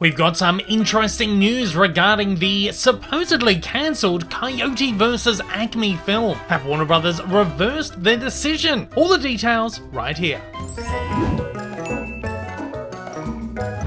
We've got some interesting news regarding the supposedly cancelled Coyote vs Acme film. Have Warner Brothers reversed their decision? All the details right here.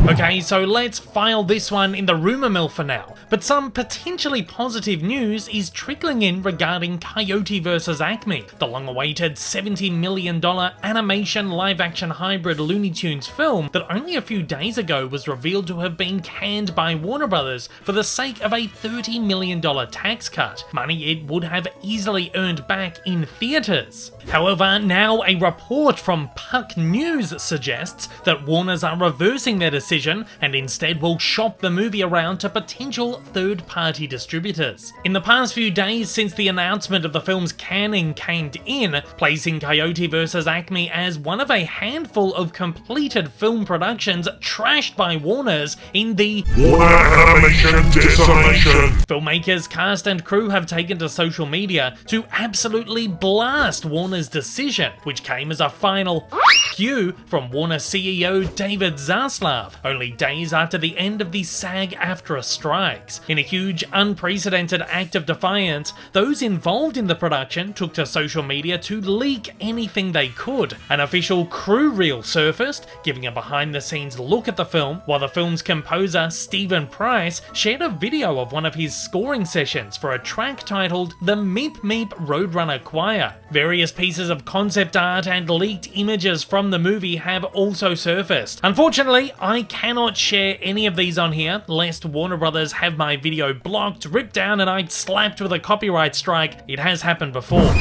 Okay, so let's file this one in the rumour mill for now. But some potentially positive news is trickling in regarding Coyote vs Acme, the long-awaited $70 million animation live-action hybrid Looney Tunes film that only a few days ago was revealed to have been canned by Warner Brothers for the sake of a $30 million tax cut, money it would have easily earned back in theatres. However, now a report from Puck News suggests that Warners are reversing their decision and instead will shop the movie around to potential third-party distributors. In the past few days since the announcement of the film's canning came in, placing Coyote vs Acme as one of a handful of completed film productions trashed by Warners in the Warner Animation Decimation. Filmmakers, cast and crew have taken to social media to absolutely blast Warner's decision, which came as a final you from Warner CEO David Zaslav, only days after the end of the SAG-AFTRA strikes. In a huge, unprecedented act of defiance, those involved in the production took to social media to leak anything they could. An official crew reel surfaced, giving a behind-the-scenes look at the film, while the film's composer Stephen Price shared a video of one of his scoring sessions for a track titled The Meep Meep Roadrunner Choir. Various pieces of concept art and leaked images from the movie have also surfaced. Unfortunately, I cannot share any of these on here, lest Warner Brothers have my video blocked, ripped down, and I slapped with a copyright strike. It has happened before.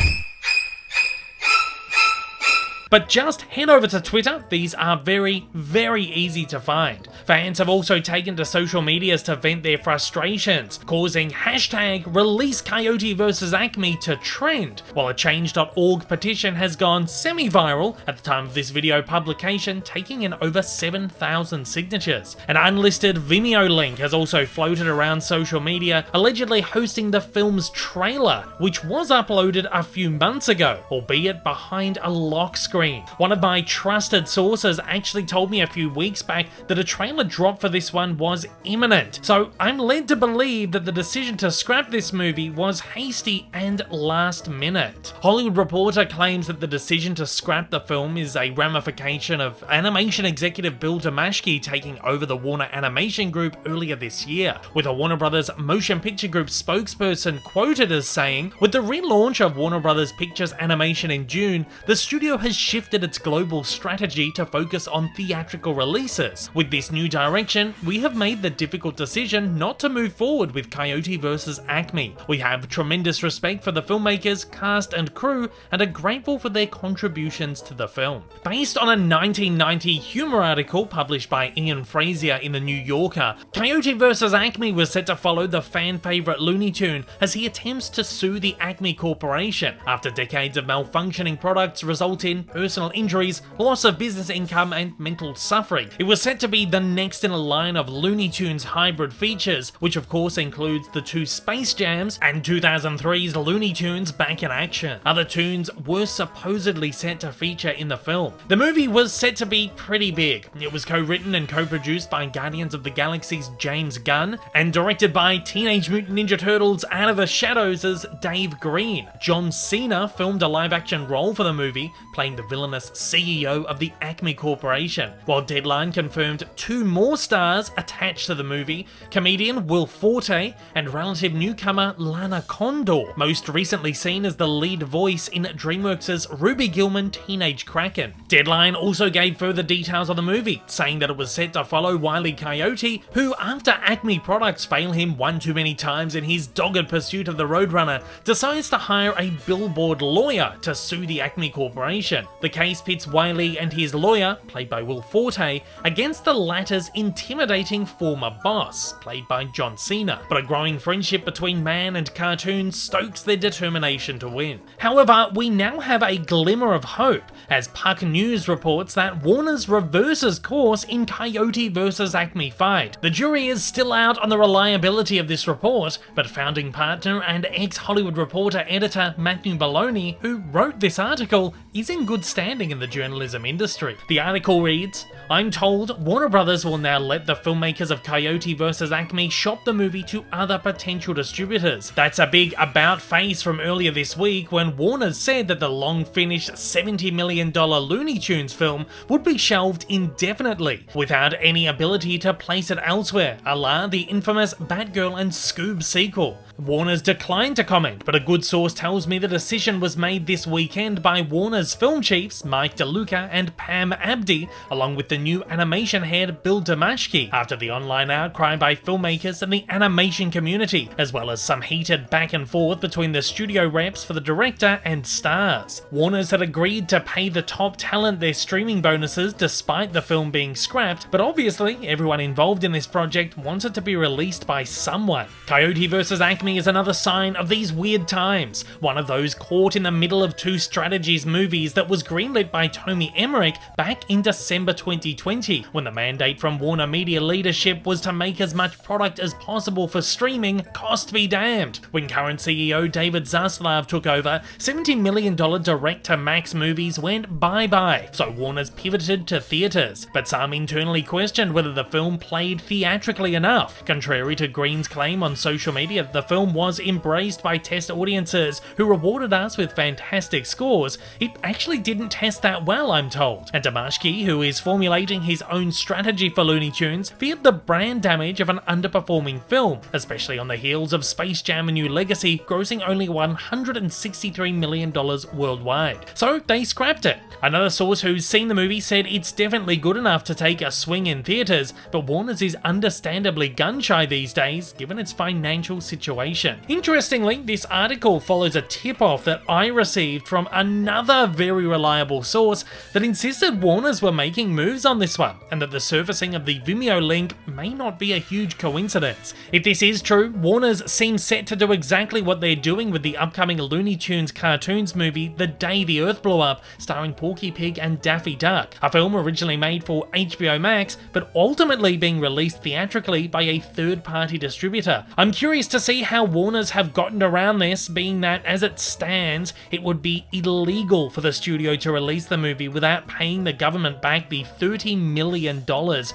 But just head over to Twitter, these are very, very easy to find. Fans have also taken to social medias to vent their frustrations, causing #ReleaseCoyoteVsAcme to trend, while a change.org petition has gone semi-viral at the time of this video publication, taking in over 7,000 signatures. An unlisted Vimeo link has also floated around social media, allegedly hosting the film's trailer, which was uploaded a few months ago, albeit behind a lock screen. One of my trusted sources actually told me a few weeks back that a trailer drop for this one was imminent, so I'm led to believe that the decision to scrap this movie was hasty and last minute. Hollywood Reporter claims that the decision to scrap the film is a ramification of animation executive Bill Damashki taking over the Warner Animation Group earlier this year, with a Warner Brothers Motion Picture Group spokesperson quoted as saying, "With the relaunch of Warner Brothers Pictures Animation in June, the studio has shifted its global strategy to focus on theatrical releases. With this new direction, we have made the difficult decision not to move forward with Coyote vs Acme. We have tremendous respect for the filmmakers, cast and crew, and are grateful for their contributions to the film." Based on a 1990 humor article published by Ian Frazier in The New Yorker, Coyote vs Acme was set to follow the fan favourite Looney Tune as he attempts to sue the Acme Corporation after decades of malfunctioning products result in personal injuries, loss of business income, and mental suffering. It was set to be the next in a line of Looney Tunes hybrid features, which of course includes the two Space Jams and 2003's Looney Tunes Back in Action. Other tunes were supposedly set to feature in the film. The movie was set to be pretty big. It was co-written and co-produced by Guardians of the Galaxy's James Gunn and directed by Teenage Mutant Ninja Turtles Out of the Shadows' Dave Green. John Cena filmed a live-action role for the movie, playing the villainous CEO of the Acme Corporation, while Deadline confirmed two more stars attached to the movie, comedian Will Forte and relative newcomer Lana Condor, most recently seen as the lead voice in DreamWorks' Ruby Gillman Teenage Kraken. Deadline also gave further details on the movie, saying that it was set to follow Wile E. Coyote, who, after Acme products fail him one too many times in his dogged pursuit of the Roadrunner, decides to hire a billboard lawyer to sue the Acme Corporation. The case pits Wiley and his lawyer, played by Will Forte, against the latter's intimidating former boss, played by John Cena, but a growing friendship between man and cartoon stokes their determination to win. However, we now have a glimmer of hope, as Puck News reports that Warner's reverses course in Coyote vs Acme fight. The jury is still out on the reliability of this report, but founding partner and ex-Hollywood Reporter editor Matthew Maloney, who wrote this article, is in good standing in the journalism industry. The article reads, "I'm told Warner Brothers will now let the filmmakers of Coyote vs Acme shop the movie to other potential distributors. That's a big about face from earlier this week when Warner said that the long-finished $70 million Looney Tunes film would be shelved indefinitely, without any ability to place it elsewhere, a la the infamous Batgirl and Scoob sequel. Warner's declined to comment, but a good source tells me the decision was made this weekend by Warner's film chiefs Mike DeLuca and Pam Abdi, along with the new animation head Bill Damashki, after the online outcry by filmmakers and the animation community, as well as some heated back and forth between the studio reps for the director and stars. Warner's had agreed to pay the top talent their streaming bonuses despite the film being scrapped, but obviously everyone involved in this project wants it to be released by someone. Coyote vs Acme is another sign of these weird times, one of those caught in the middle of two strategies movies that was greenlit by Tony Emmerich back in December 2020, when the mandate from Warner Media leadership was to make as much product as possible for streaming, cost be damned. When current CEO David Zaslav took over, $70 million direct-to-Max movies went bye-bye, so Warner's pivoted to theaters, but some internally questioned whether the film played theatrically enough. Contrary to Green's claim on social media that the film was embraced by test audiences who rewarded us with fantastic scores, it actually didn't test that well, I'm told. And Damashki, who is formulating his own strategy for Looney Tunes, feared the brand damage of an underperforming film, especially on the heels of Space Jam: A New Legacy grossing only $163 million worldwide. So they scrapped it. Another source who's seen the movie said it's definitely good enough to take a swing in theaters, but Warner's is understandably gun-shy these days given its financial situation. Interestingly, this article follows a tip-off that I received from another very reliable source that insisted Warner's were making moves on this one, and that the surfacing of the Vimeo link may not be a huge coincidence. If this is true, Warner's seems set to do exactly what they're doing with the upcoming Looney Tunes cartoons movie The Day the Earth Blew Up, starring Porky Pig and Daffy Duck, a film originally made for HBO Max, but ultimately being released theatrically by a third-party distributor. I'm curious to see how Warner's have gotten around this, being that, as it stands, it would be illegal for the studio to release the movie without paying the government back the $30 million,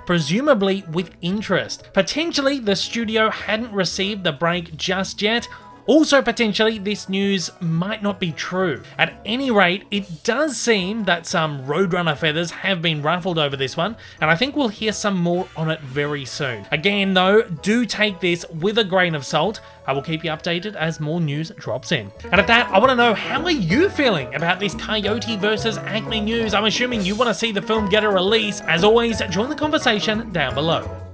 presumably with interest. Potentially, the studio hadn't received the break just yet. Also, potentially, this news might not be true. At any rate, it does seem that some Roadrunner feathers have been ruffled over this one, and I think we'll hear some more on it very soon. Again, though, do take this with a grain of salt. I will keep you updated as more news drops in. And at that, I want to know, how are you feeling about this Coyote vs Acme news? I'm assuming you want to see the film get a release. As always, join the conversation down below.